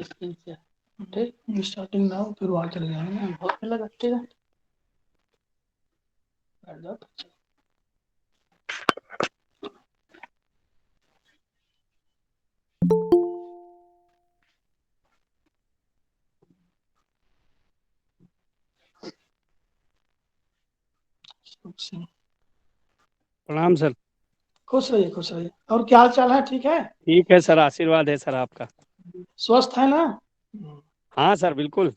Screen से ठीक starting now फिर वहाँ चले जाएंगे बहुत लगा ठीक है बैठ जाओ प्रणाम सर। खुश रहिए और क्या हाल चाल है ठीक है ठीक है सर, आशीर्वाद है सर आपका। स्वस्थ है ना हाँ सर, बिल्कुल।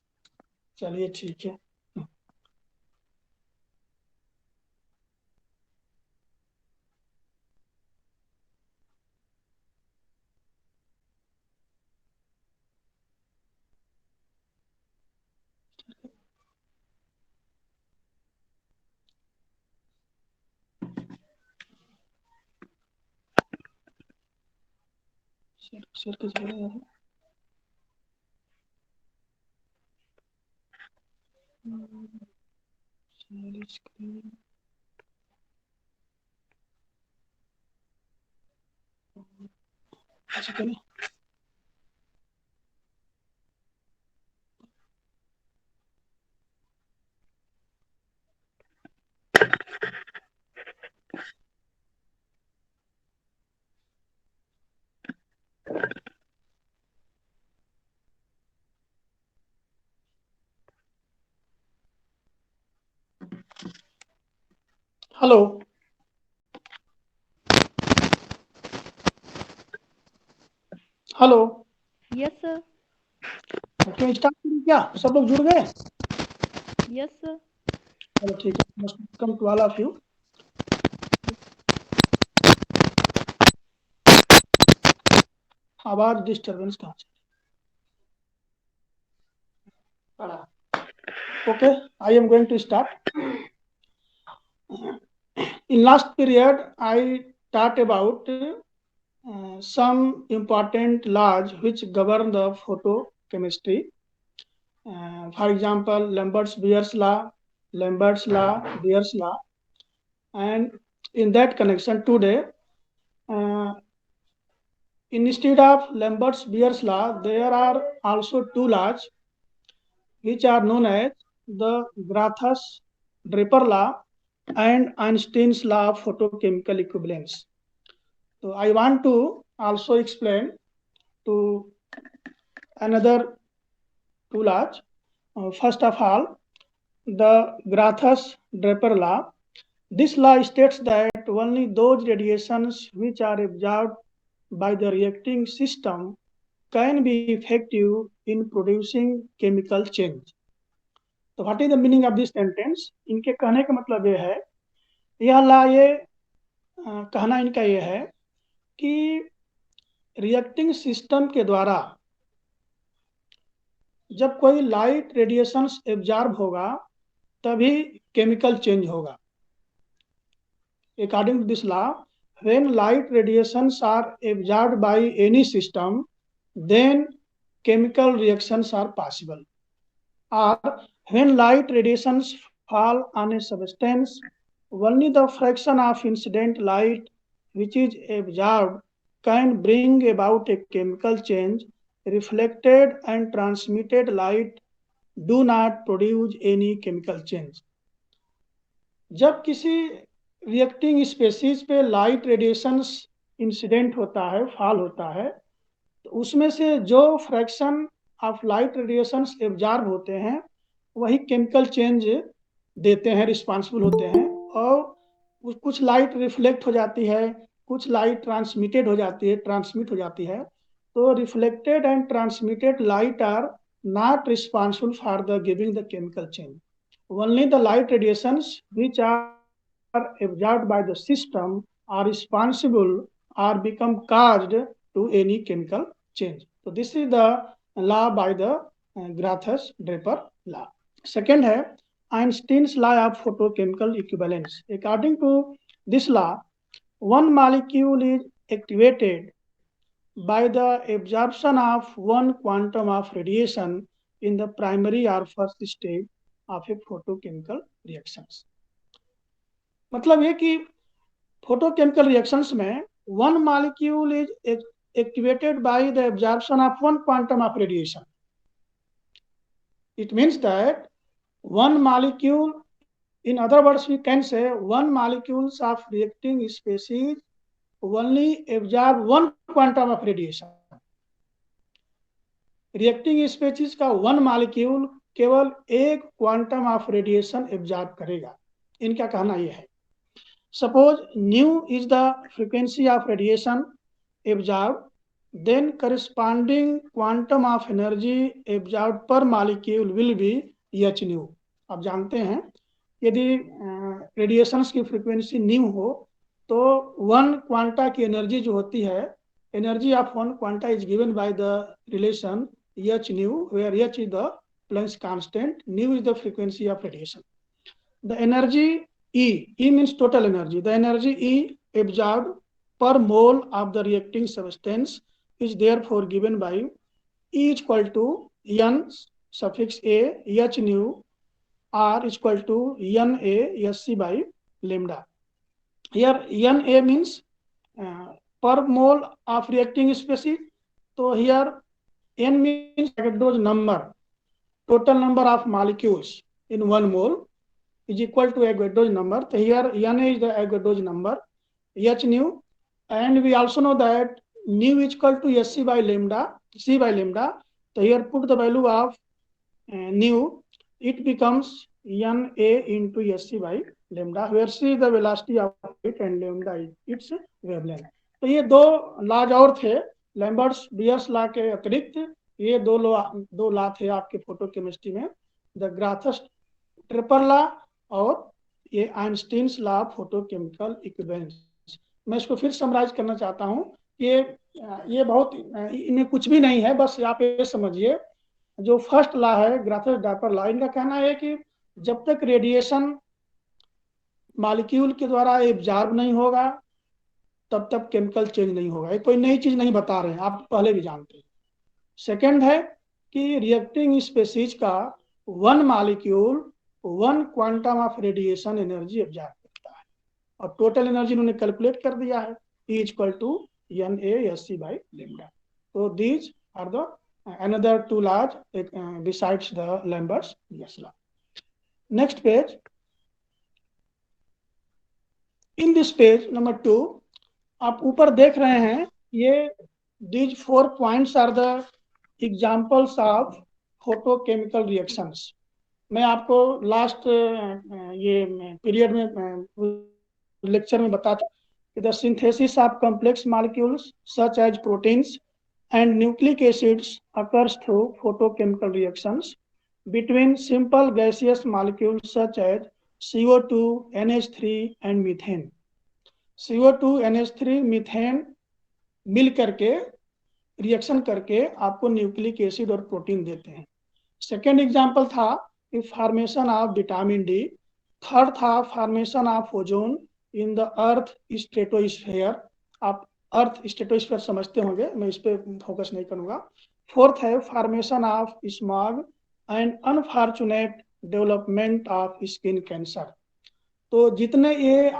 चलिए ठीक है शेयर के चले शेयर स्क्रीन अच्छा करें हेलो हेलो यस सर। क्यों स्टार्ट करें क्या सब लोग जुड़ गए यस सर। चलो ठीक है welcome to all of you आवाज डिस्टरबेंस कहाँ से पड़ा okay I am going to start in last period I talked about some important laws which govern the photochemistry for example Lambert's-Beer's law Beer's law and in that connection today uh, instead of Lambert's-Beer's law there are also two laws which are known as the Grathas-Draper law and Einstein's law of photochemical equivalence. So I want to also explain to another two laws. First of all, the Grathas-Draper law. This law states that only those radiations which are absorbed by the reacting system can be effective in producing chemical change. तो what is the meaning of this sentence इनके कहने का मतलब ये है यह ला ये कहना इनका ये है कि रिएक्टिंग सिस्टम के द्वारा जब कोई लाइट रेडिएशंस एब्जॉर्ब होगा तभी केमिकल चेंज होगा according to this law when light radiations are absorbed by any system then chemical reactions are possible or when light radiations fall on a substance only the fraction of incident light which is absorbed can bring about a chemical change reflected and transmitted light do not produce any chemical change जब किसी reacting species पे light radiations incident होता है fall होता है तो उसमें से जो fraction of light radiations absorb होते हैं वही केमिकल चेंज देते हैं रिस्पॉन्सिबल होते हैं और कुछ लाइट रिफ्लेक्ट हो जाती है कुछ लाइट ट्रांसमिट हो जाती है तो reflected and transmitted light are not responsible for the giving the chemical change only the light radiations which are absorbed by the system are responsible or become caused to any chemical change. So this is the law by the Grathas-Draper law. Second है Einstein's law of photochemical equivalence. According to this law, one molecule is activated by the absorption of one quantum of radiation in the primary or first stage of a photochemical reactions. मतलब ये कि photochemical reactions में one molecule is activated by the absorption of one quantum of radiation. It means that one molecule, in other words, we can say one molecules of reacting species only absorb one quantum of radiation. Reacting species का one molecule केवल एक quantum of radiation absorb करेगा. इनका कहना यह है. Suppose new is the frequency of radiation absorb, then corresponding quantum of energy absorbed per molecule will be h nu. आप जानते हैं यदि रेडिएशंस की फ्रीक्वेंसी न्यू हो तो वन क्वांटा की एनर्जी जो होती है, energy of one quanta is given by the relation h nu, where h is the Planck's constant, nu is the frequency of radiation. The energy E means total energy. The energy E absorbed per mole of the reacting substance is therefore given by E is equal to n suffix a h nu r is equal to n a sc by lambda. Here n a means per mole of reacting species. So here n means Avogadro's number, total number of molecules in one mole is equal to Avogadro's number. So here n is the Avogadro's number, h nu, and we also know that nu is equal to sc by lambda, c by lambda. So here put the value of nu, it becomes n a into sc by lambda, where c is the velocity of it and lambda is its wavelength. तो ये दो laws और थे Lambert's bears law के अतिरिक्त. ये दो law थे आपके फोटोकेमिस्ट्री में, द ग्राथस ट्रिपल लॉ और ये Einstein's law of photochemical equivalence. मैं इसको फिर समराइज करना चाहता हूँ. ये बहुत, इनमें कुछ भी नहीं है, बस आप ये समझिए जो फर्स्ट लॉ है ग्राथस डायपर लॉ, इनका कहना है कि जब तक रेडिएशन मॉलिक्यूल के द्वारा एब्जॉर्ब नहीं होगा तब तक केमिकल चेंज नहीं होगा. ये कोई नई चीज नहीं बता रहे हैं, आप पहले भी जानते हैं. सेकंड है कि रिएक्टिंग स्पीशीज का one molecule one quantum of radiation energy absorb करता है और टोटल एनर्जी उन्होंने कैलकुलेट कर दिया है, E equal to N A S C by lambda. तो these are the another two laws besides the Lambert's Beers law. Next page. In this page number 2, आप ऊपर देख रहे हैं ये these 4 points are the examples of photochemical reactions. मैं आपको last ये पीरियड में लेक्चर में बताता कि the synthesis of complex molecules such as proteins and nucleic acids occurs through photochemical reactions between simple gaseous molecules such as CO2, NH3 and methane. CO2, NH3, methane मिल करके reaction करके आपको nucleic acid और protein देते हैं. Second example था कि formation of vitamin D. Third था formation of ozone in the earth stratosphere. आप अर्थ स्ट्रेटोस्फेयर समझते होंगे, मैं इस पर फोकस नहीं करूंगा. फोर्थ है formation of smog and unfortunate development of skin cancer. तो जितने ये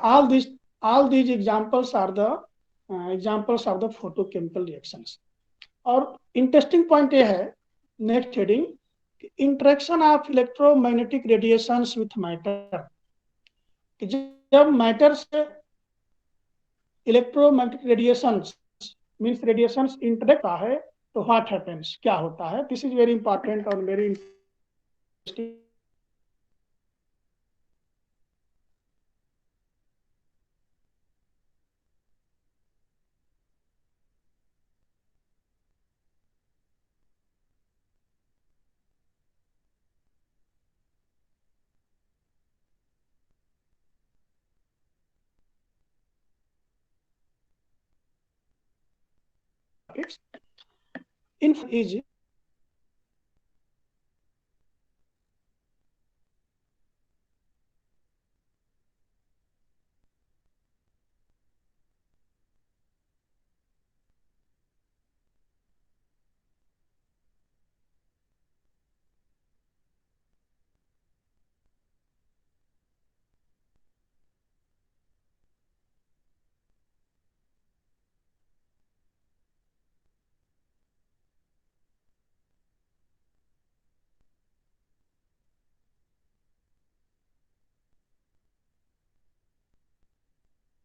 all these examples are the examples of the photochemical reactions. और इंटरेस्टिंग पॉइंट ये है next heading, interaction of electromagnetic radiations with matter. जब मैटर से electromagnetic radiations means radiations interact है तो व्हाट हैपेंस, क्या होता है. दिस इज वेरी इंपॉर्टेंट और वेरी इंटरेस्टिंग. is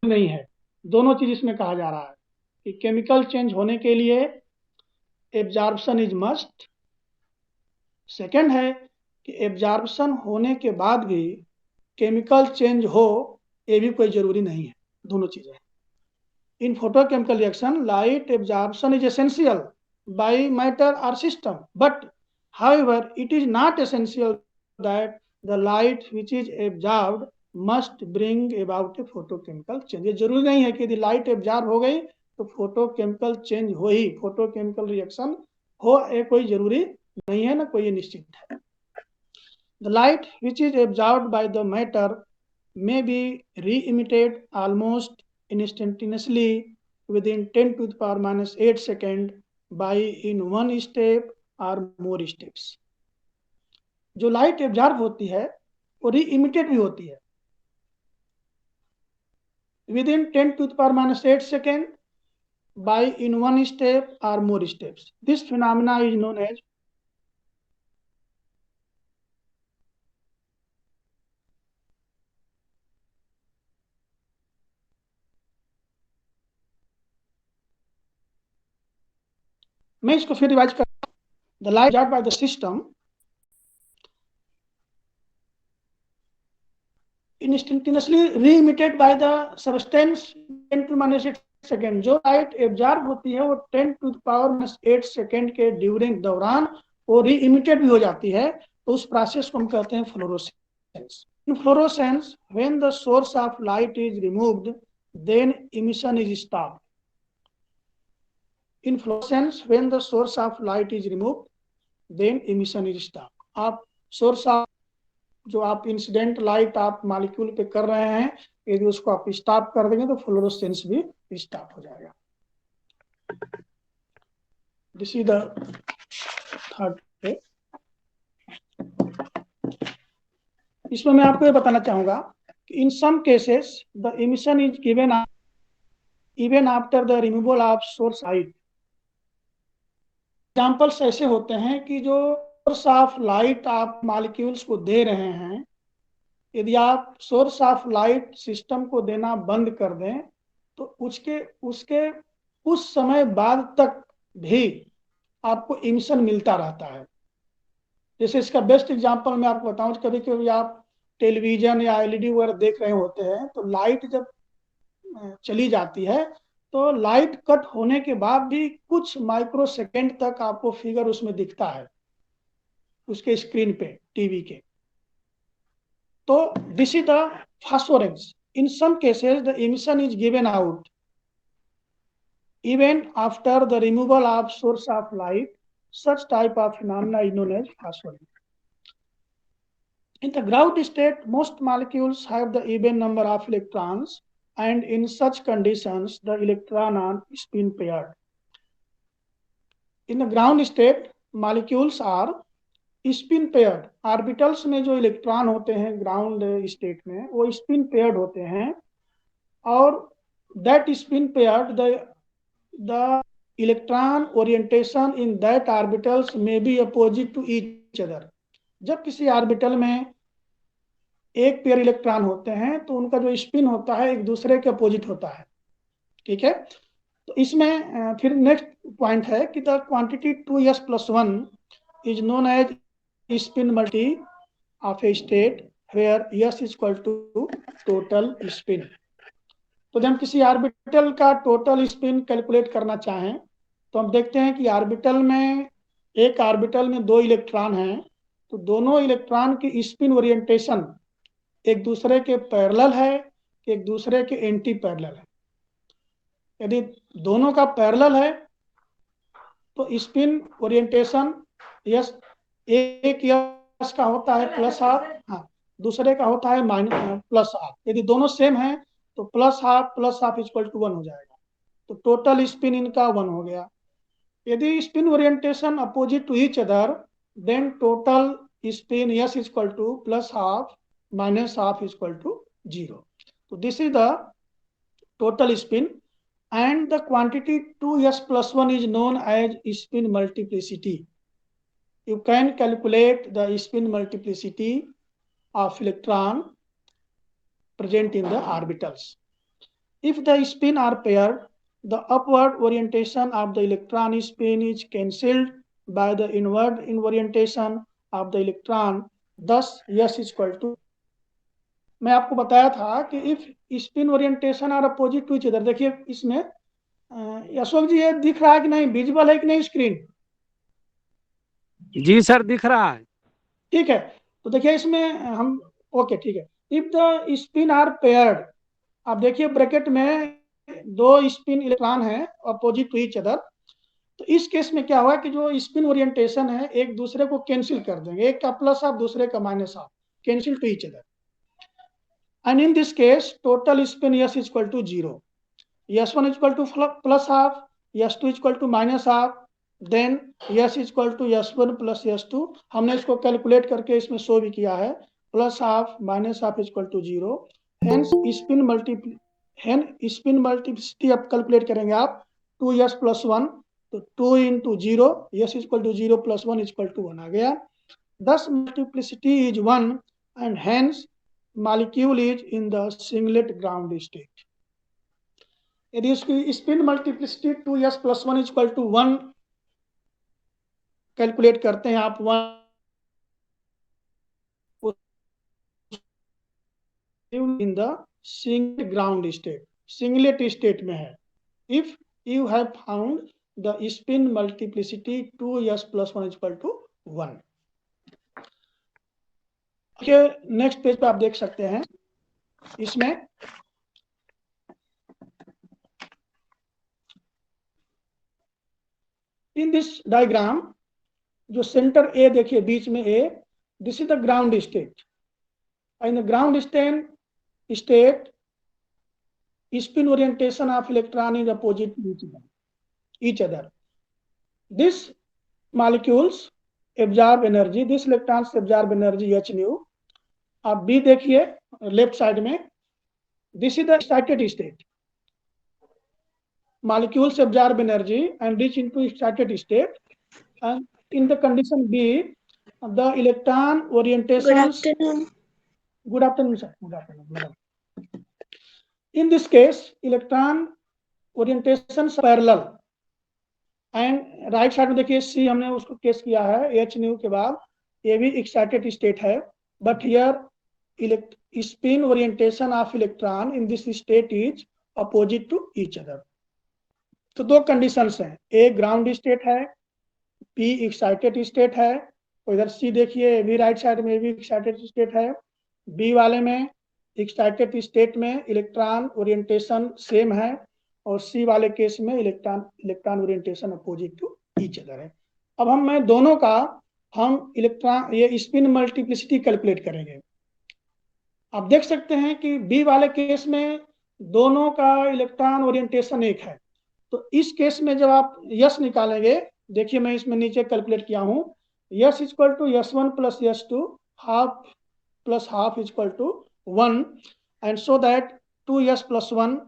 नहीं है। दोनों चीज इसमें कहा जा रहा है कि केमिकल चेंज होने के लिए एब्जॉर्प्शन इज मस्ट। सेकंड है कि एब्जॉर्प्शन होने के बाद भी केमिकल चेंज हो, ये भी कोई जरूरी नहीं है। दोनों चीजें इन photochemical reaction, light absorption is essential by matter or system, but however it is not essential that the light which is absorbed must bring about a photochemical change। ये जरूरी नहीं है कि यदि लाइट एब्जॉर्ब हो गई तो फोटोकेमिकल चेंज हो ही, फोटोकेमिकल रिएक्शन हो, ये कोई जरूरी नहीं है, ना कोई निश्चित है। The light which is absorbed by the matter may be re-emitted almost instantaneously within 10 to the power minus 8 second by in one step or more steps। जो लाइट एब्जॉर्ब होती है वो री इमिटेड भी होती है within 10 to the power minus 8 second by in one step or more steps। This phenomena is known as मैं इसको फिर रिवाइज कर the light absorb by the system instantaneously re-emitted by the substance 10 to minus 8 second. जो light absorb होती है वो 10 to the power minus 8 second के during दौरान वो री-इमिटेड भी हो जाती है, तो उस प्रोसेस को हम कहते हैं fluorescence. In fluorescence when the source of light is removed then emission is stopped. In fluorescence when the source of light is removed then emission is stopped. आप सोर्स ऑफ जो आप इंसिडेंट लाइट आप molecule पे कर रहे हैं, यदि उसको आप स्टॉप कर देंगे तो फ्लोरोसेंस भी स्टॉप हो जाएगा। This is the third way. इसमें मैं आपको ये बताना चाहूंगा कि in some cases the emission is given even after the removal of source light. Examples ऐसे होते हैं कि जो सोर्स ऑफ लाइट आप मॉलिक्यूल्स को दे रहे हैं, यदि आप सोर्स ऑफ लाइट सिस्टम को देना बंद कर दें तो उसके कुछ समय बाद तक भी आपको इमिशन मिलता रहता है। जैसे इसका बेस्ट एग्जांपल मैं आपको बताऊं, कभी कभी आप टेलीविजन या एलईडी वगैरह देख रहे होते हैं तो लाइट जब चली जाती है तो लाइट कट होने के बाद भी कुछ माइक्रो सेकेंड तक आपको फिगर उसमें दिखता है, उसके स्क्रीन पे टीवी के। तो this is the phosphorescence। In some cases the emission is given out even after the removal of source of light। Such type of phenomena is known as phosphorescence। In the ground state, most molecules have the even number of electrons, and in such conditions, the electron are spin paired। In the ground state, molecules are spin paired. Orbitals में जो electron होते हैं ground state में वो spin paired होते हैं, और that spin paired the electron orientation in that orbitals में be opposite to each other. जब किसी ऑर्बिटल में एक पेयर इलेक्ट्रॉन होते हैं तो उनका जो स्पिन होता है एक दूसरे के अपोजिट होता है। ठीक है, तो इसमें फिर नेक्स्ट पॉइंट है कि the quantity 2s+1 is known as spin multi of a state where S is equal to total spin। तो जब हम किसी ऑर्बिटल का टोटल स्पिन कैलकुलेट करना चाहें तो हम देखते हैं कि एक ऑर्बिटल में 2 इलेक्ट्रॉन हैं, तो दोनों इलेक्ट्रॉन की स्पिन ओरिएंटेशन एक दूसरे के पैरेलल है, एक दूसरे के एंटी पैरेलल है। यदि दोनों का पैरेलल है तो स्पिन ओरिएंटेशन एक यस का होता है +12, हाँ, दूसरे का होता है +12। यदि दोनों सेम हैं तो +12 इक्वल टू 1 हो जाएगा, तो टोटल स्पिन इनका 1 हो गया। यदि spin orientation opposite to each other then total spin S equal to +12 -12 equal to 0। तो this is the total spin and the quantity 2s+1 is known as spin multiplicity। You can calculate the spin multiplicity of electron present in the orbitals। if the spin are paired, the upward orientation of the electron spin is cancelled by the inward orientation of the electron, thus S is equal to। मैं आपको बताया था कि if spin orientation are opposite to each other, देखिए इसमें अशोक जी ये दिख रहा है कि नहीं, विजिबल है कि नहीं स्क्रीन? जी सर दिख रहा है। ठीक है, तो देखिए इसमें हम ओके ठीक है। If the spin are paired, आप देखिए ब्रैकेट में दो स्पिन इलेक्ट्रॉन है अपोजिट टू ईच अदर, तो इस केस में क्या हुआ कि जो स्पिन ओरिएंटेशन है एक दूसरे को कैंसिल कर देंगे, एक का प्लस हाफ दूसरे का minus half, cancel two each other, and in this case total spin S is equal to 0, S1 is equal to plus half, S2 is equal to minus half, then S is equal to S1 plus S2। हमने इसको calculate करके इसमें show भी किया है, plus half minus half is equal to 0। Hence spin multiplicity अब calculate करेंगे आप, 2S plus 1, तो 2 into 0, S is equal to 0 plus 1 is equal to 1 आ गया। Thus multiplicity is 1 and hence molecule is in the singlet ground state। यदि उसकी spin multiplicity 2S plus 1 is equal to 1 calculate करते हैं आप, 1 in the singlet ground state, singlet state में है। If you have found the spin multiplicity 2S plus 1 is equal to 1। Next page पे आप देख सकते हैं, इसमें इन दिस डायग्राम जो सेंटर ए देखिए बीच में ए, this is the ground state, in the ground state spin orientation of electron is opposite to each other। This molecules absorb energy, this electrons absorb energy h nu। आप B देखिए left side में, this is the excited state, molecules absorb energy and reach into excited state, and in the condition B the electron orientations, good afternoon sir, good afternoon madam, in this case electron orientations parallel, and right side में देखिए सी हमने उसको case किया है H new के बाद, ये भी एक्साइटेड स्टेट है, but here spin orientation of electron in this state is opposite to each other. तो दो कंडीशंस हैं, ए ग्राउंड स्टेट है, बी एक्साइटेड स्टेट है। तो इधर सी देखिए भी राइट साइड में भी एक्साइटेड स्टेट है, बी वाले में एक्साइटेड स्टेट में इलेक्ट्रॉन ओरिएंटेशन सेम है, और सी वाले केस में electron orientation opposite to each other है। अब मैं दोनों का इलेक्ट्रॉन ये स्पिन मल्टीप्लिसिटी कैलकुलेट करेंगे। आप देख सकते हैं कि बी वाले केस में दोनों का इलेक्ट्रॉन ओरिएंटेशन एक है, तो इस केस में जब आप यस निकालेंगे, देखिए मैं इसमें नीचे कैलकुलेट किया हूं, S is equal to S1 plus S2 half plus half is equal to 1, and so that 2S plus 1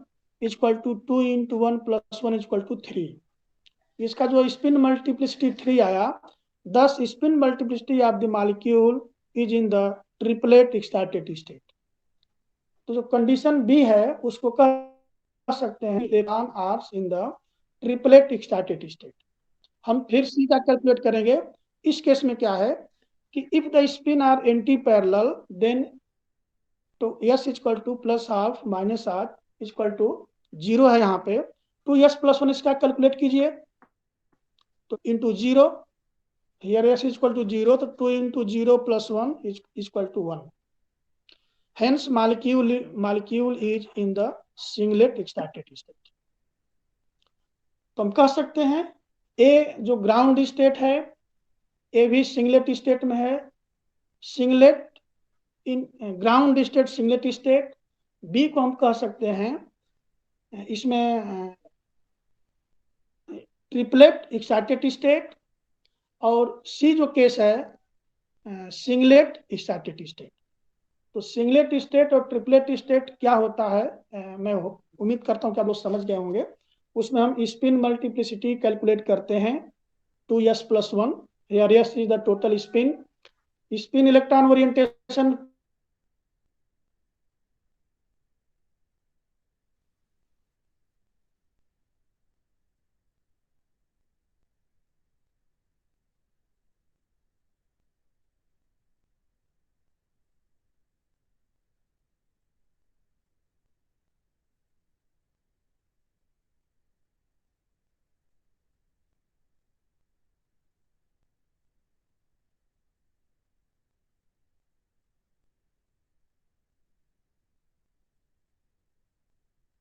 is equal to 2 into 1 plus 1 is equal to 3। इसका जो स्पिन मल्टीप्लिसिटी 3 आया, thus spin multiplicity of the molecule is in the triplet excited state. तो जो condition B है उसको कह सकते हैं electron are in the triplet excited state. हम फिर सी का कैलकुलेट करेंगे। इस केस में क्या है कि if the spin are anti parallel, then तो S is equal to plus half minus half is equal to 0 है यहाँ पे, 2S plus 1 इसका कैलकुलेट कीजिए, तो into 0, here S is equal to 0, तो 2 into 0 plus 1 is equal to 1। Hence molecule is in the singlet excited state. तो हम कह सकते हैं ए जो ग्राउंड स्टेट है, ए भी सिंगलेट स्टेट में है, singlet in ground state singlet state. B को हम कह सकते हैं इसमें ट्रिपलेट एक्साइटेड स्टेट, और सी जो केस है सिंगलेट एक्साइटेड स्टेट। तो सिंगलेट स्टेट और ट्रिपलेट स्टेट क्या होता है, मैं उम्मीद करता हूं कि आप लोग समझ गए होंगे। उसमें हम स्पिन मल्टीप्लिसिटी कैलकुलेट करते हैं 2S plus 1, here S is the total spin, spin electron orientation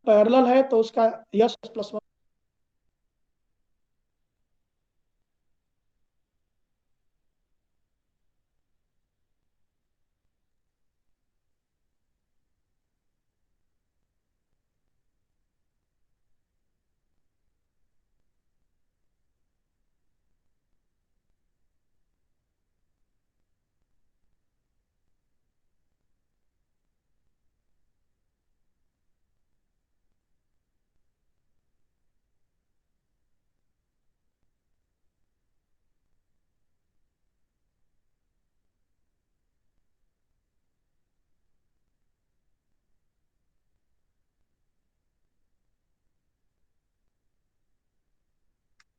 parallel है तो उसका यस प्लस 1।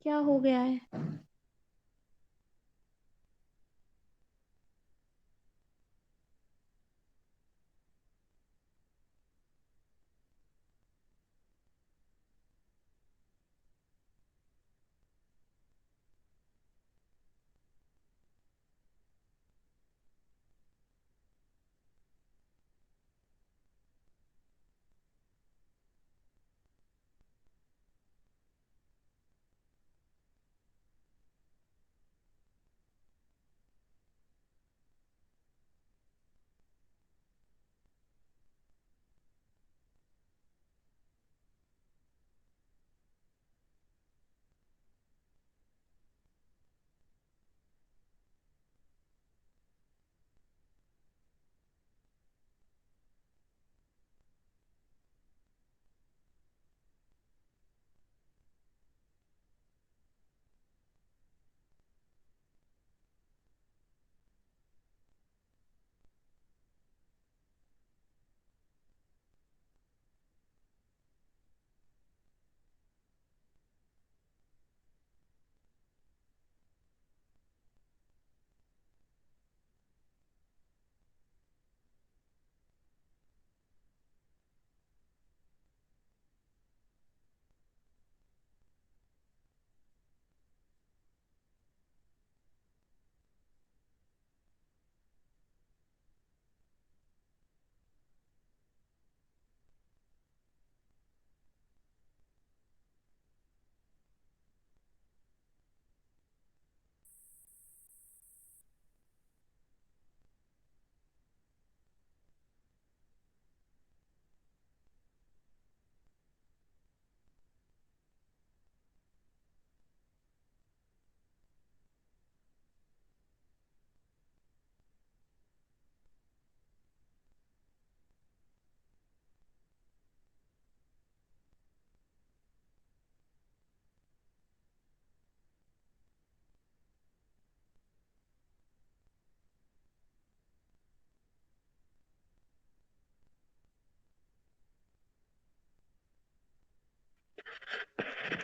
क्या हो गया है?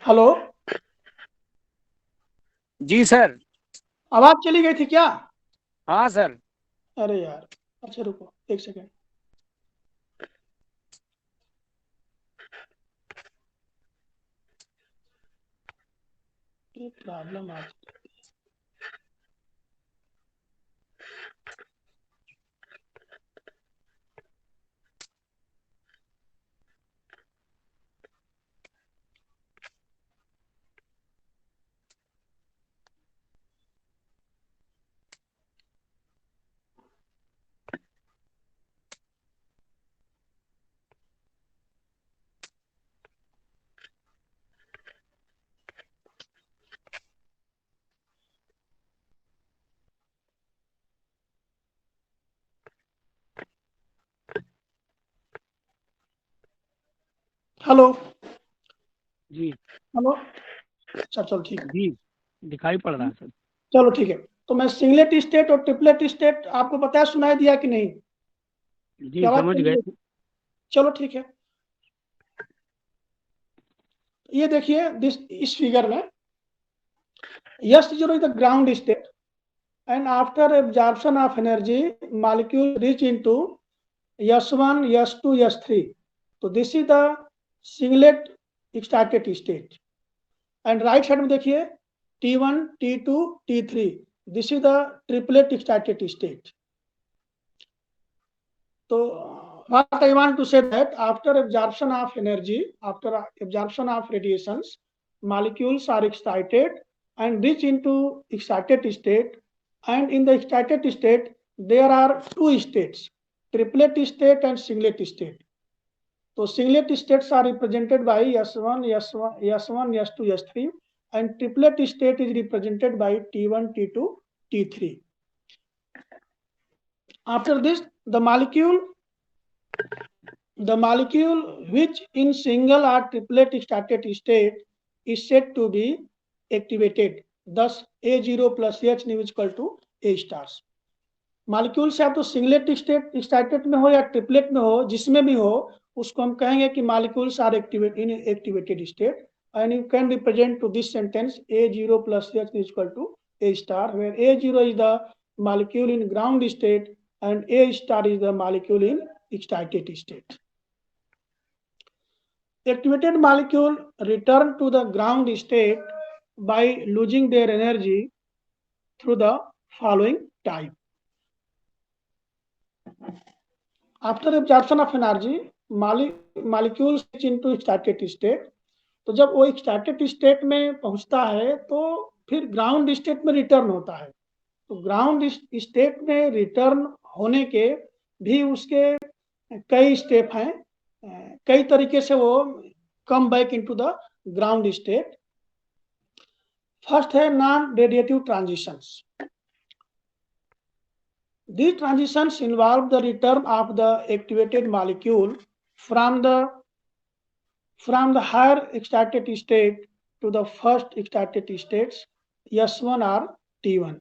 हेलो, जी सर। आवाज चली गई थी क्या? हाँ सर। अरे यार, अच्छा रुको एक सेकेंड। ये प्रॉब्लम आ हेलो जी हेलो। अच्छा चलो ठीक है। जी दिखाई पड़ रहा है सर। चलो ठीक है। तो मैं सिंगलेट स्टेट और ट्रिपलेट स्टेट आपको बताया, सुनाई दिया कि नहीं? जी क्या आवाज समझ चली गए। गई? चलो ठीक है। ये देखिए इस फिगर में S0 is the ground state, and after absorption of energy, molecule reach into S1, S2, S3. So this is the singlet started state. And right side में देखिए T1, T2, T3. This is the triplet started state. तो what I want to say that after absorption of energy, after absorption of radiations, molecules are excited and reach into excited state. And in the excited state, there are two states, triplet state and singlet state. So singlet states are represented by S1, S1, S1, S2, S3, and triplet state is represented by T1, T2, T3. After this, the molecule which in single or triplet started state is said to be activated. Thus, A0 plus H nu is equal to A stars. Molecules या तो singlet state में हो या triplet में हो, जिसमें भी हो उसको हम कहेंगे कि molecules are activated state and you can represent to this sentence A0 plus H is equal to A star, where A0 is the molecule in ground state and A star is the molecule in excited state. Activated molecule return to the ground state by losing their energy through the following type. After absorption of energy, molecule switch into excited state. तो जब वो excited state में पहुंचता है तो फिर ground state में return होता है. तो ग्राउंड स्टेट में रिटर्न होने के भी उसके कई स्टेप हैं, कई तरीके से वो come back into the ground state. First है non radiative transitions. These transitions involve the return of the activated molecule from the higher excited state to the first excited states S1 or T1.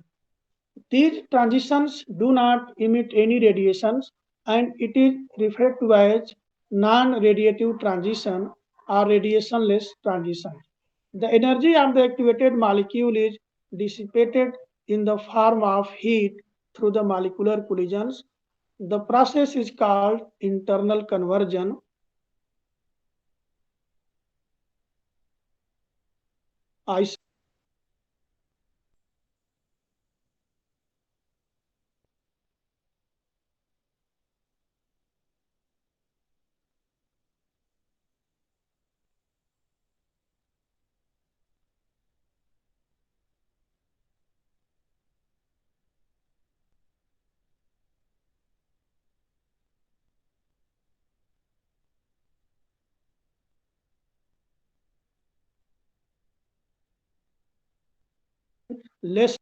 These transitions do not emit any radiations and it is referred to as non-radiative transition or radiationless transition. The energy of the activated molecule is dissipated in the form of heat through the molecular collisions. The process is called internal conversion. I less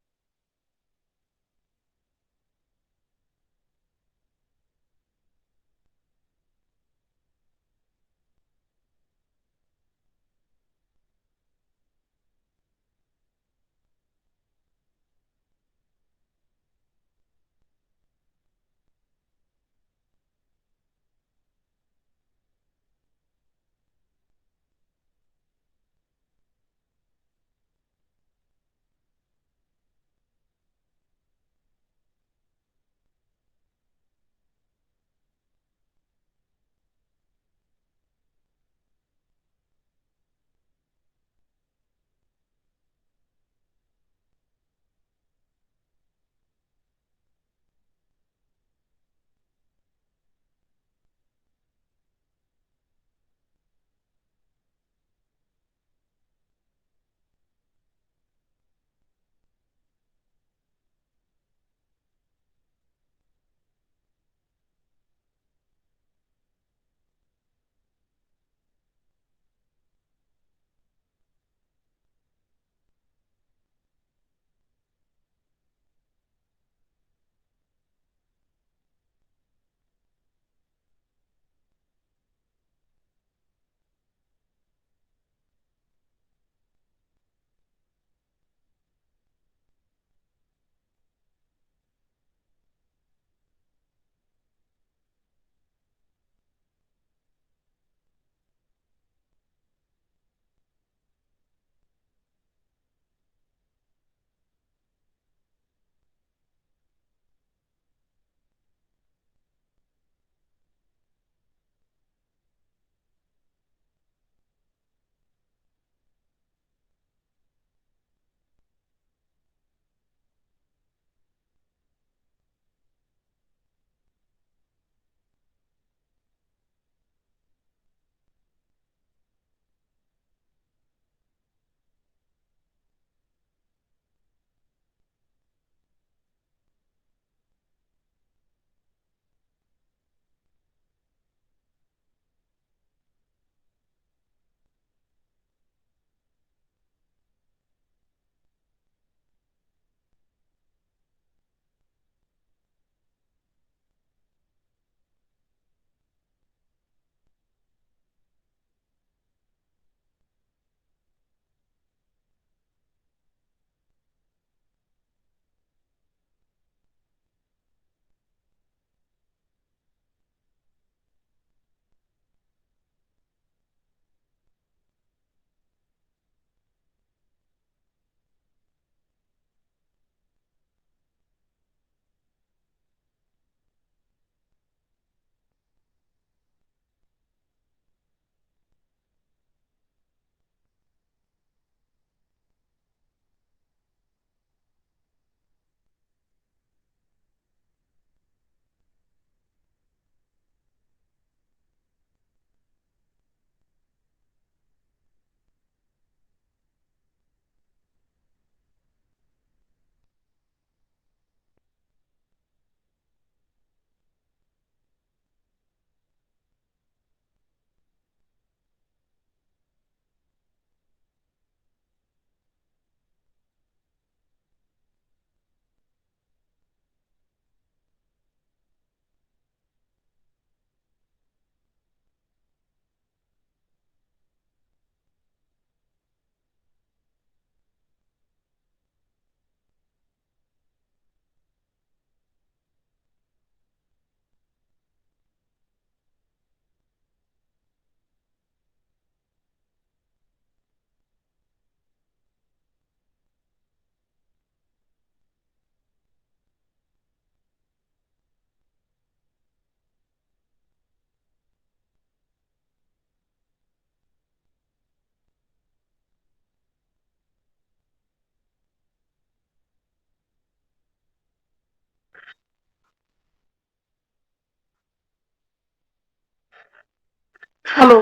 hello,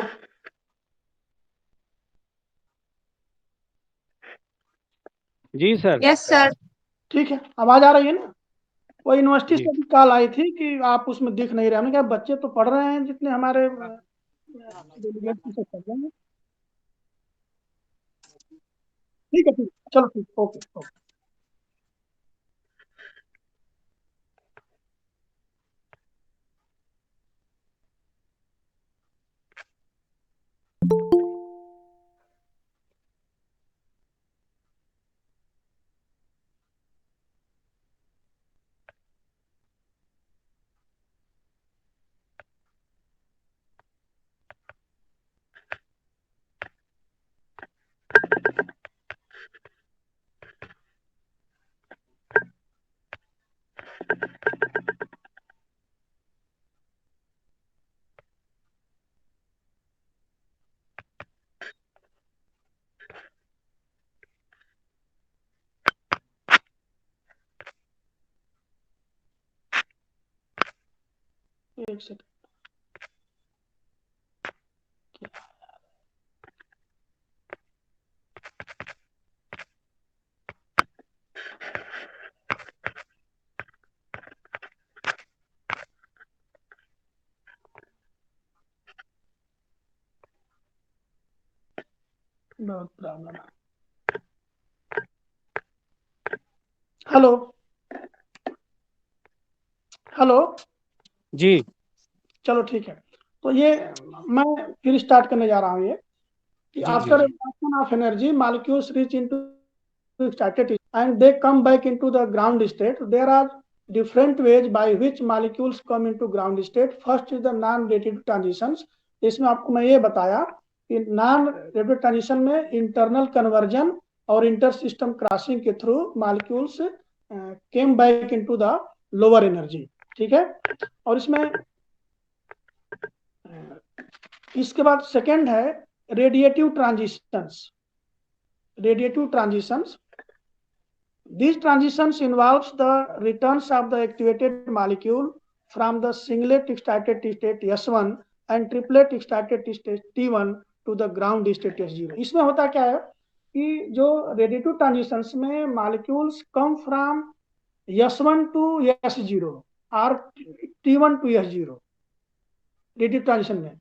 जी sir. Yes sir. ठीक है, आवाज आ रही है ना? वो university जी से भी कॉल आई थी कि आप उसमें दिख नहीं रहे। हमने कहा बच्चे तो पढ़ रहे हैं जितने हमारे डेलीगेट से पढ़ रहे हैं। ठीक है, ठीक है, चलो ठीक, ओके ओके। एक सेकंड। बहुत प्रॉब्लम है। हेलो हेलो, जी चलो ठीक है। तो ये मैं फिर स्टार्ट करने जा रहा हूँ। ये कि जी जी आफ्टर जी expansion of energy, molecules reach into static and they come back into the ground state. There are different ways by which molecules come into ground state. First is the non-radiative transitions. इसमें आपको मैं ये बताया कि non radiative transition में internal conversion और inter system crossing के through molecules came back into the lower energy. ठीक है। और इसमें इसके बाद सेकंड है radiative transitions. Radiative transitions. These transitions involves the returns of the activated molecule from the singlet excited state S1 and triplet excited state T1 to the ground state S0। इसमें होता क्या है कि जो रेडिएटिव ट्रांजिशंस में molecules come from S1 to S0 और T1 to S0 radiative transition में।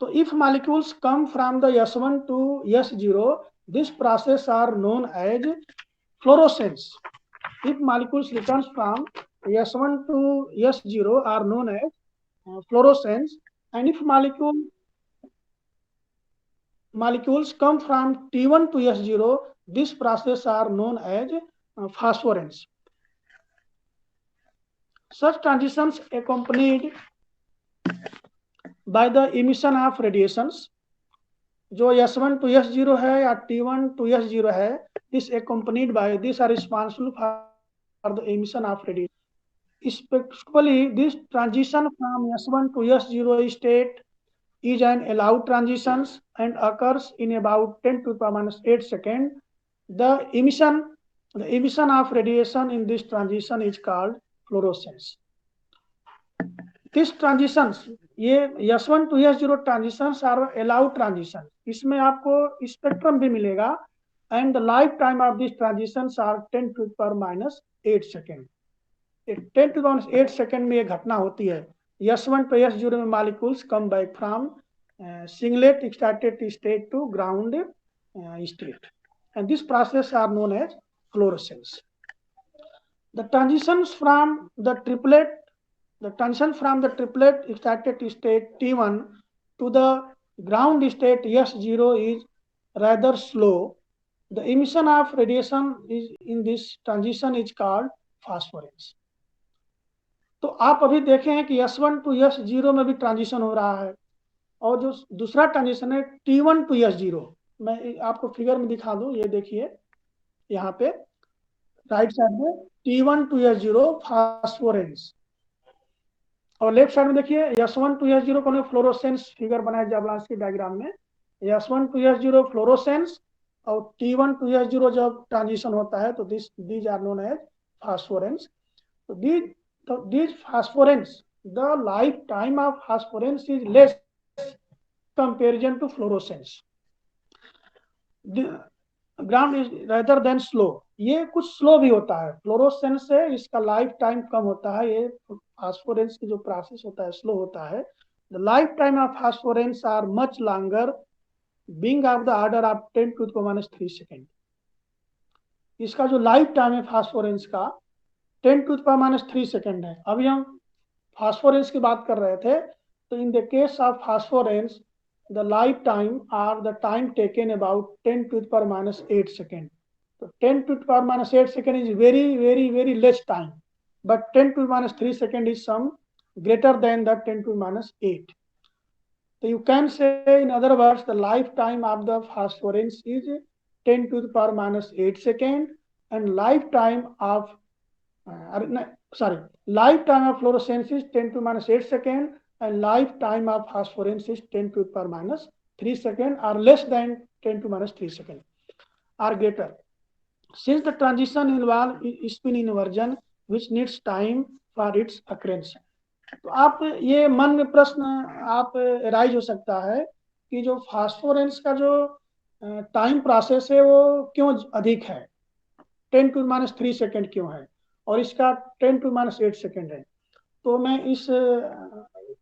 So if molecules come from the S1 to S0, this process are known as fluorescence. If molecules returns from S1 to S0 are known as fluorescence, and if molecules come from T1 to S0, this process are known as phosphorescence. Such transitions accompanied by the emission of radiations, जो S1 to S0 है या T1 to S0 है, this accompanied by this are responsible for the emission of radiation. Specifically, this transition from S1 to S0 state is an allowed transition and occurs in about 10 to the minus 8 seconds. The emission of radiation in this transition is called fluorescence. These transitions, ये S1 to S0 transitions are allowed transitions. इसमें आपको spectrum भी मिलेगा and the lifetime of these transitions are 10 to the power minus 8 second. 10 to the minus 8 second में ये घटना होती है। S1 to S0 में molecules come back from singlet excited state to ground state, and this process are known as fluorescence. The transitions from the triplet excited state T1 to the ground state S0 is rather slow. The emission of radiation is in this transition is called phosphorescence. तो आप अभी देखें कि S1 to S0 में भी transition हो रहा है, और जो दूसरा ट्रांजिशन है T1 to S0, मैं आपको फिगर में दिखा दूं। ये देखिए यहाँ पे राइट साइड में T1 to S0 फास्फोरेंस, और लेफ्ट साइड में देखिए S1 to S0 को फ्लोरोसेंस फिगर बनाया जाब्लांस्की डायग्राम में। S1 to S0 फ्लोरोसेंस और T1 to S0 जब ट्रांजिशन होता है तो these are known as phosphorescence. So these phosphorescence, the lifetime of phosphorescence is less comparison to fluorescence. Ground is rather than slow, ये कुछ slow भी होता है, फ्लोरोसेंस से इसका लाइफ टाइम कम होता है, ये फास्फोरेंस की जो प्रोसेस होता है स्लो होता है. The life time of phosphorescence are much longer, being of the order of 10⁻³ second. इसका जो लाइफ टाइम है फास्फोरेंस का 10⁻³ सेकेंड है. अभी हम फास्फोरेंस की बात कर रहे थे, तो in the case of phosphorescence the lifetime or the time taken about 10⁻⁸ second. So 10⁻⁸ second is very less time, but 10⁻³ second is some greater than the 10⁻⁸. So you can say, in other words, the lifetime of the phosphorus is 10⁻⁸ second, and lifetime of lifetime of fluorescence is 10⁻⁸ second, and lifetime of phosphorus is 10⁻³ second, or less than 10⁻³ second, or greater. Since the transition involves spin inversion which needs time for its occurrence. तो आप ये मन में प्रश्न आप rise हो सकता है कि जो फास्फोरेंस का जो टाइम प्रोसेस है वो क्यों अधिक है, 10⁻³ सेकेंड क्यों है, और इसका 10⁻⁸ सेकेंड है. तो मैं इस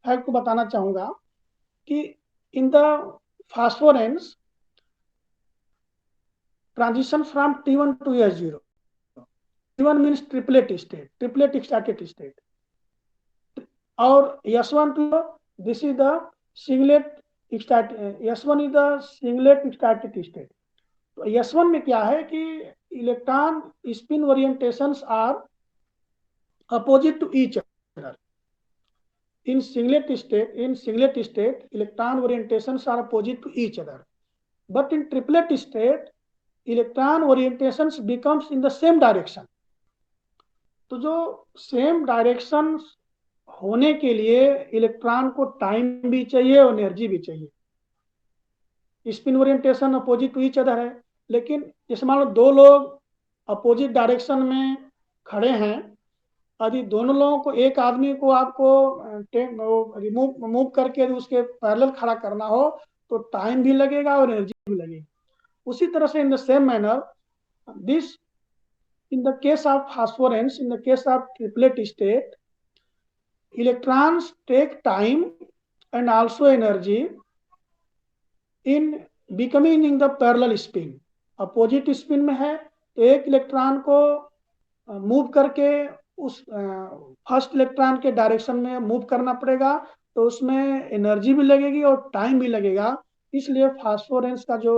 फैक्ट को बताना चाहूंगा कि in the phosphorescence transition from T1 to S0, T1 means triplet state, triplet excited state, और S1 to this is the singlet S1 is the singlet excited state. तो S1 में क्या है कि electron spin orientations are opposite to each other. In singlet state, electron orientations are opposite to each other. But in triplet state, electron orientations becomes in the same direction. तो जो same direction होने के लिए electron को time भी चाहिए और energy भी चाहिए. Spin orientation opposite to each other है, लेकिन जैसे मान लो दो लोग अपोजिट डायरेक्शन में खड़े हैं, यदि दोनों लोगों को, एक आदमी को आपको मूव करके उसके पैरेलल खड़ा करना हो तो टाइम भी लगेगा और एनर्जी भी लगेगी. उसी तरह से in the same manner this in the case of phosphorescence, in the case of triplet state, electrons take time and also energy in becoming in the parallel spin. Opposite spin में है तो एक electron को move करके उस first electron के direction में move करना पड़ेगा, तो उसमें एनर्जी भी लगेगी और टाइम भी लगेगा. इसलिए फास्फोरेंस का जो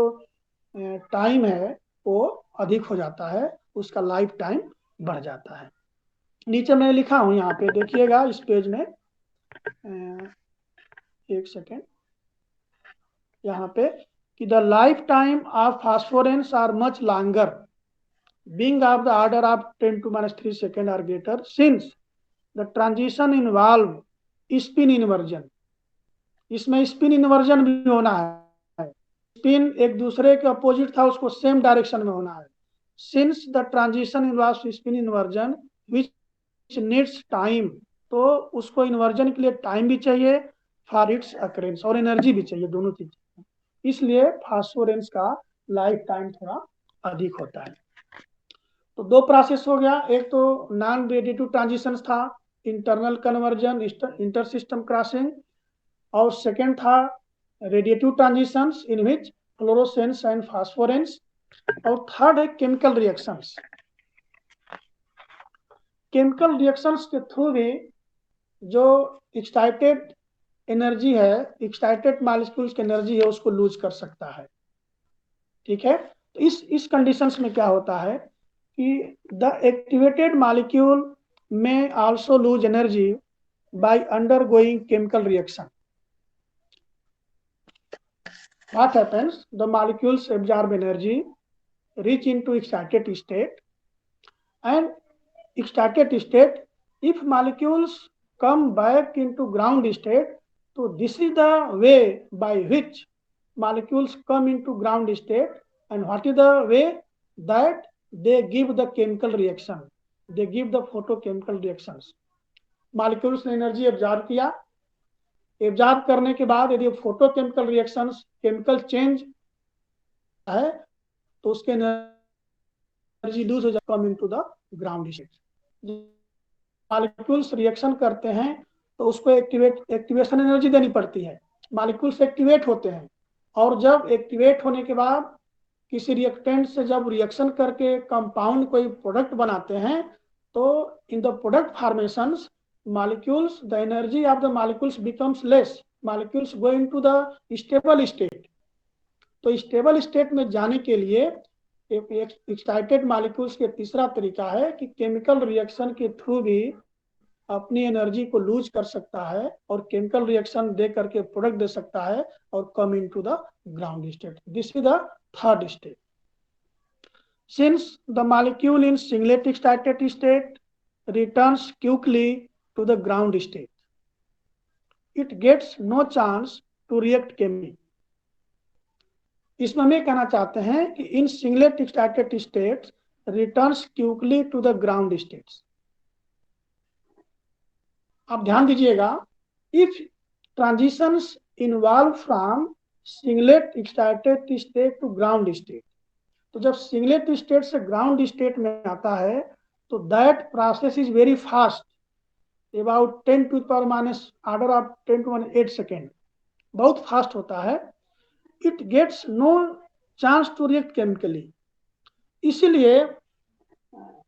टाइम है वो अधिक हो जाता है, उसका लाइफ टाइम बढ़ जाता है. नीचे मैं लिखा हूं, यहाँ पे देखिएगा इस पेज में, एक सेकेंड, यहाँ पे कि the life time of phosphorescence are much longer, being of the order of 10⁻³ second or greater, since the transition involve spin inversion. इसमें स्पिन इन्वर्जन भी होना है, स्पिन एक दूसरे के अपोजिट था उसको सेम डायरेक्शन में होना है. Since the transition involves spin inversion which needs time, तो उसको इन्वर्जन के लिए टाइम भी चाहिए, for its occurrence, और एनर्जी भी चाहिए, दोनों चीज. इसलिए फास्फोरेंस का लाइफ टाइम थोड़ा अधिक होता है. तो दो प्रोसेस हो गया, एक तो नॉन रेडिएटिव ट्रांजिशन था, internal conversion, inter system crossing, और सेकेंड था radiative transitions in which fluorescence and phosphorescence, और थर्ड है केमिकल रिएक्शंस. केमिकल रिएक्शंस के थ्रू भी जो एक्साइटेड एनर्जी है, एक्साइटेड मॉलिक्यूल्स की एनर्जी है, उसको लूज कर सकता है. ठीक है, तो इस कंडीशंस में क्या होता है कि the activated molecule may also lose energy by undergoing chemical reaction. What happens? The molecules absorb energy, reach into excited state, and excited state, if molecules come back into ground state, so this is the way by which molecules come into ground state. And what is the way? That they give the chemical reaction, they give the photochemical reactions. Molecules ने energy absorb किया, absorb करने के बाद यदि photochemical reactions chemical change है तो उसके energy lose हो जाए, coming to the ground state. Molecules reaction करते हैं तो उसको एक्टिवेशन एनर्जी देनी पड़ती है। मॉलिक्यूल्स एक्टिवेट होते हैं और जब एक्टिवेट होने के बाद किसी रिएक्टेंट से जब रिएक्शन करके कंपाउंड कोई प्रोडक्ट बनाते हैं तो in the product formations molecules, the energy of the molecules becomes less. Molecules go into the stable state. तो स्टेबल स्टेट में जाने के लिए एक्साइटेड मॉलिक्यूल्स के तीसरा तरीका है कि केमिकल रिएक्शन के थ्रू भी अपनी एनर्जी को लूज कर सकता है और केमिकल रिएक्शन दे करके प्रोडक्ट दे सकता है और come into the ground state. This is the third state. Since the molecule in singlet excited state returns quickly to the ground state, it gets no chance to react chemically. इसमें हम कहना चाहते हैं कि in singlet excited states returns quickly to the ground states. आप ध्यान दीजिएगा, if transitions involve from singlet excited state to ground state, तो जब सिंगलेट स्टेट से ग्राउंड स्टेट में आता है तो that process is very fast, about 10 to the power minus order of 10 to 8 second, बहुत फास्ट होता है। It gets no chance to react chemically. इसीलिए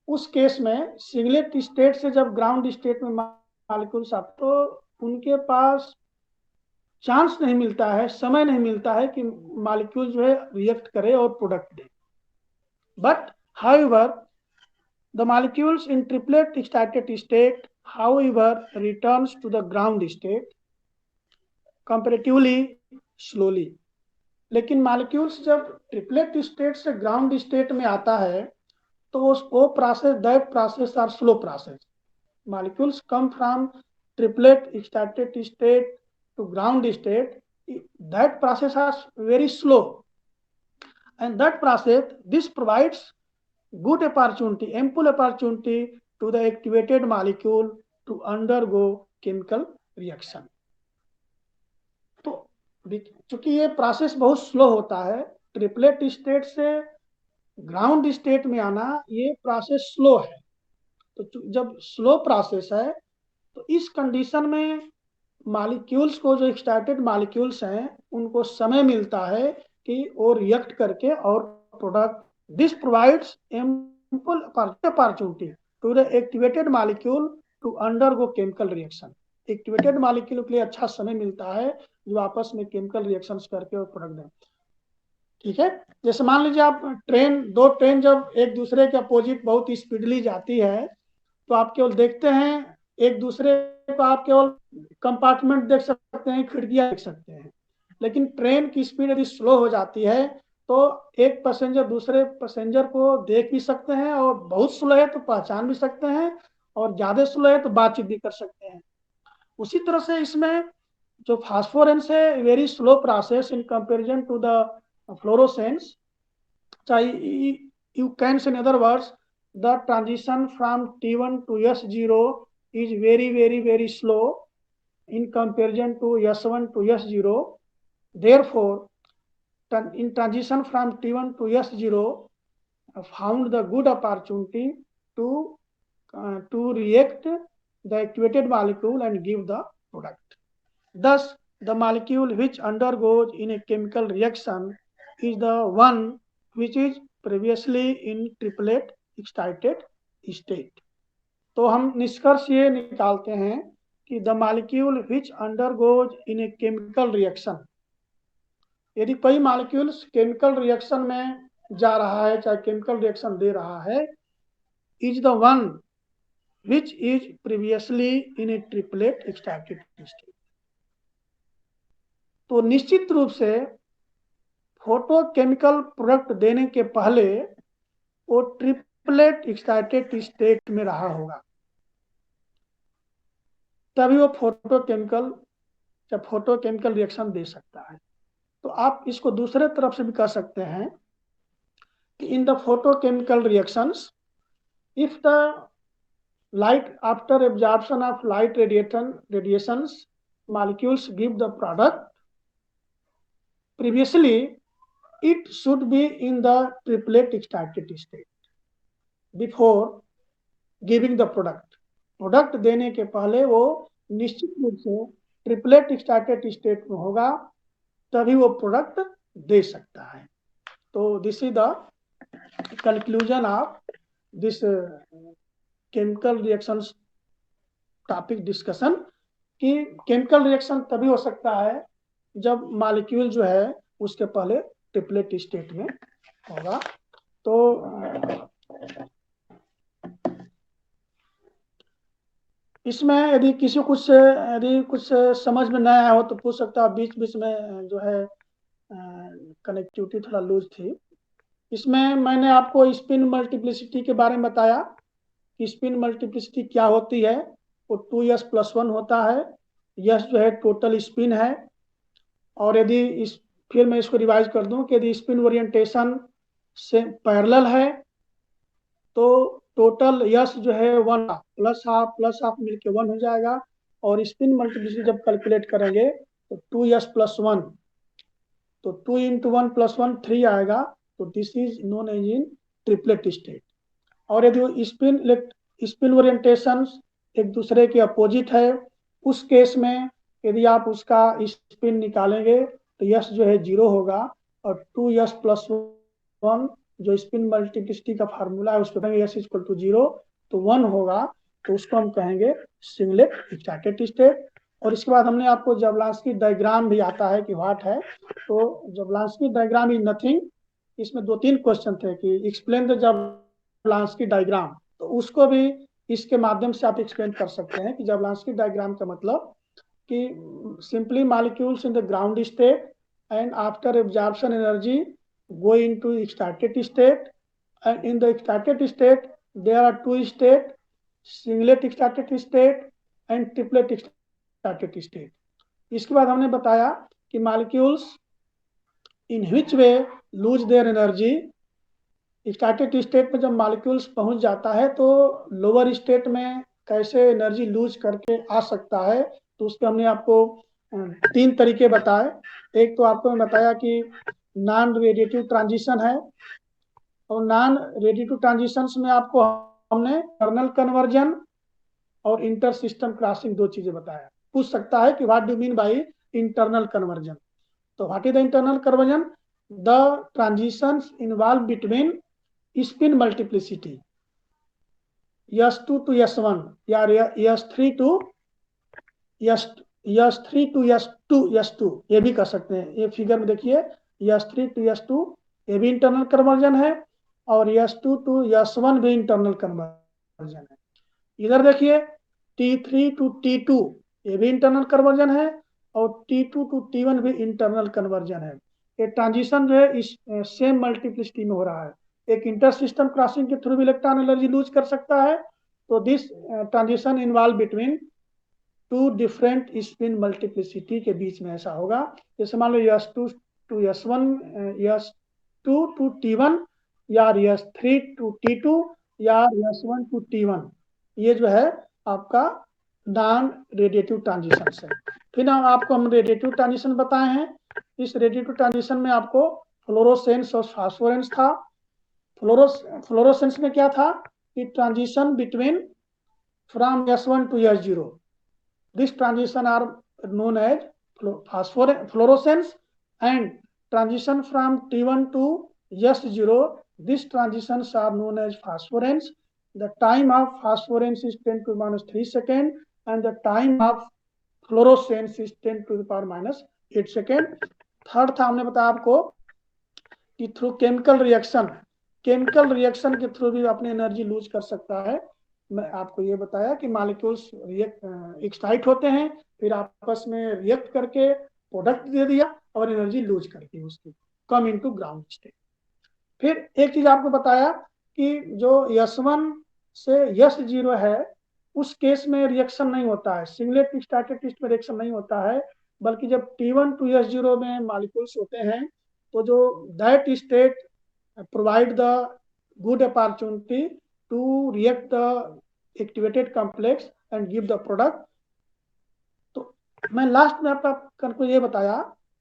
उस केस में सिंगलेट स्टेट से जब ग्राउंड स्टेट में मॉलिक्यूल्स आते तो उनके पास चांस नहीं मिलता है, समय नहीं मिलता है कि मॉलिक्यूल जो है रिएक्ट करे और product they. But however, the molecules in triplet excited state, however, returns to the ground state comparatively slowly. लेकिन मॉलिक्यूल्स जब ट्रिपलेट स्टेट से ग्राउंड स्टेट में आता है तो वो process, that process are slow process. Molecules come from triplet excited state to ground state, that process are very slow, and that process, this provides good opportunity, ample opportunity to the activated molecule to undergo chemical reaction. तो चूंकि ये process बहुत slow होता है, triplet state से ground state में आना ये प्रोसेस स्लो है। तो जब स्लो प्रोसेस है तो इस कंडीशन में मॉलिक्यूल्स को, जो एक्साइटेड मॉलिक्यूल्स हैं, उनको समय मिलता है कि वो रिएक्ट करके और product, this provides ample opportunity to the activated molecule to undergo chemical reaction. Activated molecule के लिए अच्छा समय मिलता है जो आपस में केमिकल रिएक्शंस करके और प्रोडक्ट दें। ठीक है, जैसे मान लीजिए आप दो ट्रेन जब एक दूसरे के अपोजिट बहुत स्पीडली जाती है तो आप केवल देखते हैं एक दूसरे को, आप केवल कंपार्टमेंट देख सकते हैं, खिड़कियां देख सकते हैं। लेकिन ट्रेन की स्पीड यदि स्लो हो जाती है तो एक पैसेंजर दूसरे पैसेंजर को देख भी सकते हैं, और बहुत स्लो है तो पहचान भी सकते हैं, और ज्यादा स्लो है तो बातचीत भी कर सकते हैं। उसी तरह से इसमें जो फास्फोरेंस है, very slow process in comparison to the fluorescence. You can say in other words, the transition from T1 to S0 is very slow in comparison to S1 to S0. Therefore, in transition from T1 to S0, found the good opportunity to react the activated molecule and give the product. Thus, the molecule which undergoes in a chemical reaction is the one which is previously in triplet excited state. तो हम निष्कर्ष ये निकालते हैं कि the molecule which undergoes in a chemical reaction, यदि कोई molecules chemical reaction में जा रहा है, चाहे केमिकल रिएक्शन दे रहा है, is the one which is previously in A triplet excited state. तो निश्चित रूप से फोटोकेमिकल प्रोडक्ट देने के पहले वो ट्रिपलेट एक्साइटेड स्टेट में रहा होगा, तभी वो फोटोकेमिकल रिएक्शन दे सकता है। तो आप इसको दूसरे तरफ से भी कह सकते हैं कि in the photochemical reactions, if the light after absorption of light radiations molecules give the product, previously it should be in the triplet excited state before giving the product. Product देने के पहले वो निश्चित रूप से ट्रिपलेट एक्साइटेड स्टेट में होगा, तभी वो प्रोडक्ट दे सकता है. तो this is the conclusion of this chemical reactions topic discussion कि केमिकल रिएक्शन तभी हो सकता है जब मॉलिक्यूल जो है उसके पहले ट्रिपलेट स्टेट में होगा. तो इसमें यदि कुछ समझ में न आया हो तो पूछ सकता है. बीच बीच में जो है कनेक्टिविटी थोड़ा लूज थी. इसमें मैंने आपको स्पिन मल्टीप्लिसिटी के बारे में बताया कि स्पिन मल्टीप्लिसिटी क्या होती है. वो 2s+1 होता है. यस जो है टोटल स्पिन है. और यदि फिर मैं इसको रिवाइज कर दूं कि यदि स्पिन ओरिएंटेशन से पैरेलल है तो टोटल यस जो है 1 प्लस हाफ मिलके 1 हो जाएगा. और स्पिन मल्टीप्लिसिटी जब कैलकुलेट करेंगे तो 2s+1, तो 2 × 1 + 1 3 आएगा. तो this is known as in triplet state. और यदि स्पिन ओरिएंटेशन एक दूसरे के अपोजिट है, उस केस में यदि आप उसका स्पिन निकालेंगे तो यस जो है 0 होगा. और 2s+1 जो स्पिन मल्टीप्लिसिटी का फार्मूला है उसको कहेंगे s = 0, तो 1 होगा. तो उसको हम कहेंगे सिंगलेट एक्साइटेड स्टेट. और इसके बाद हमने आपको जबलांस्की डायग्राम भी आता है कि व्हाट है. तो जबलांस्की डायग्राम इज नथिंग. इसमें 2-3 क्वेश्चन थे कि एक्सप्लेन द जबलांस्की डायग्राम. तो उसको भी इसके माध्यम से आप एक्सप्लेन कर सकते हैं कि जबलांस्की डायग्राम का मतलब कि simply molecules in the ground state and after absorption energy go into excited state, and in the excited state there are 2 states, singlet excited state and triplet excited state. इसके बाद हमने बताया कि molecules in which way lose their energy. Excited state में जब molecules पहुंच जाता है तो लोअर स्टेट में कैसे एनर्जी लूज करके आ सकता है. तो उसके हमने आपको 3 तरीके बताए. एक तो आपको मैं बताया कि नॉन रेडिएटिव ट्रांजिशन है, और नॉन रेडिएटिव ट्रांजिशंस में आपको हमने इंटरनल कन्वर्जन और इंटर सिस्टम क्रॉसिंग 2 चीजें बताया. पूछ सकता है कि what do mean by internal conversion. तो what is the internal conversion? The transitions involve between spin multiplicity s2 to s1 या s3 to s2 ये भी कर सकते हैं. ये फिगर में देखिए s3 to s2 ये भी इंटरनल कन्वर्जन है, और s2 to s1 भी इंटरनल कन्वर्जन है. इधर देखिए T3 to T2 ये भी इंटरनल कन्वर्जन है, और T2 to T1 भी इंटरनल कन्वर्जन है. ये ट्रांजिशन जो है इस सेम मल्टीप्लिसिटी में हो रहा है. एक इंटर सिस्टम क्रॉसिंग के थ्रू भी इलेक्ट्रॉन एनर्जी लूज कर सकता है. तो this transition involve between 2 different spin multiplicity के बीच में ऐसा होगा. जैसे मान लो s2 to s1, s2 to t1 या s3 to t2 या s1 to t1. ये जो है आपका नॉन रेडिएटिव ट्रांजिशन है. फिर आपको हम रेडिएटिव ट्रांजिशन बताए हैं. इस रेडिएटिव ट्रांजिशन में आपको फ्लोरोसेंस और फास्फोरेंस था. फ्लोरोसेंस में क्या था कि transition between from s1 to s0. This transition are known as fluorescence, and transition from T1 to S0. These transitions are known as phosphorescence. The time of phosphorescence is 10 to the minus 3 seconds, and the time of fluorescence is 10 to the power minus 8 seconds. Third था हमने बताया आपको कि through chemical reaction के through भी अपनी energy lose कर सकता है. मैं आपको ये बताया कि मॉलिक्यूल्स एक्साइट होते हैं, फिर आपस में रिएक्ट करके प्रोडक्ट दे दिया और एनर्जी लूज करके उसकी कम इनटू ग्राउंड स्टेट. फिर एक चीज आपको बताया कि जो s1 से s0 है उस केस में रिएक्शन नहीं होता है. सिंगलेट एक्साइटेड में रिएक्शन नहीं होता है, बल्कि जब T1 to s0 में मॉलिक्यूल्स होते हैं तो जो that state provide the good opportunity to react the activated complex and give the product. तो मैं लास्ट में आपको ये बताया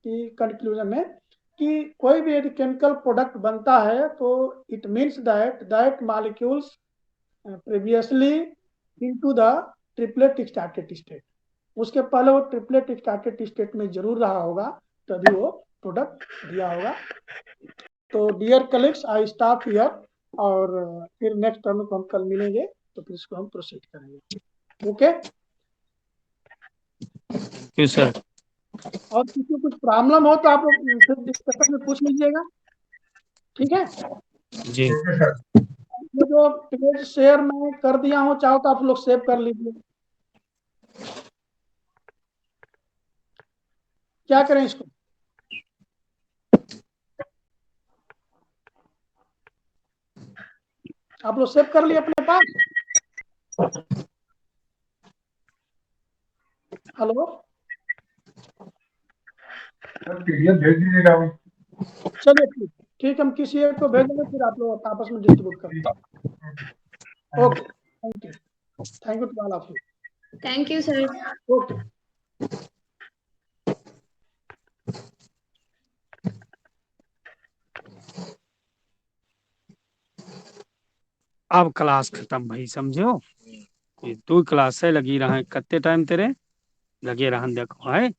कि कंक्लूजन में कि कोई भी यदि केमिकल प्रोडक्ट बनता है तो it means that molecules previously into the triplet started state, उसके पहले वो ट्रिपलेट स्टार्टेड स्टेट में जरूर रहा होगा, तभी वो प्रोडक्ट दिया होगा। तो dear colleagues, I stop here, और फिर नेक्स्ट टर्म को हम कल मिलेंगे तो फिर इसको हम प्रोसीड करेंगे। ओके, क्यों सर? और किसी को कुछ प्रॉब्लम हो तो आप फिर डिस्कशन में पूछ लीजिएगा, ठीक है? जी ये जो पेज शेयर मैं कर दिया हूँ, चाहो तो आप लोग सेव कर लीजिए। क्या करें इसको? आप लोग सेव कर लिए अपने पास? हेलो, पीडीएफ भेज दीजिएगा। चलिए ठीक ठीक, हम किसी एक को भेजेंगे, फिर आप लोग आपस में डिस्ट्रीब्यूट करेंगे। Okay, thank you to all of you. Thank you sir. Okay. अब क्लास खत्म भाई, समझो? ये तू क्लास से लगी रहा है, कत्ते टाइम तेरे लगे रहन देखो है।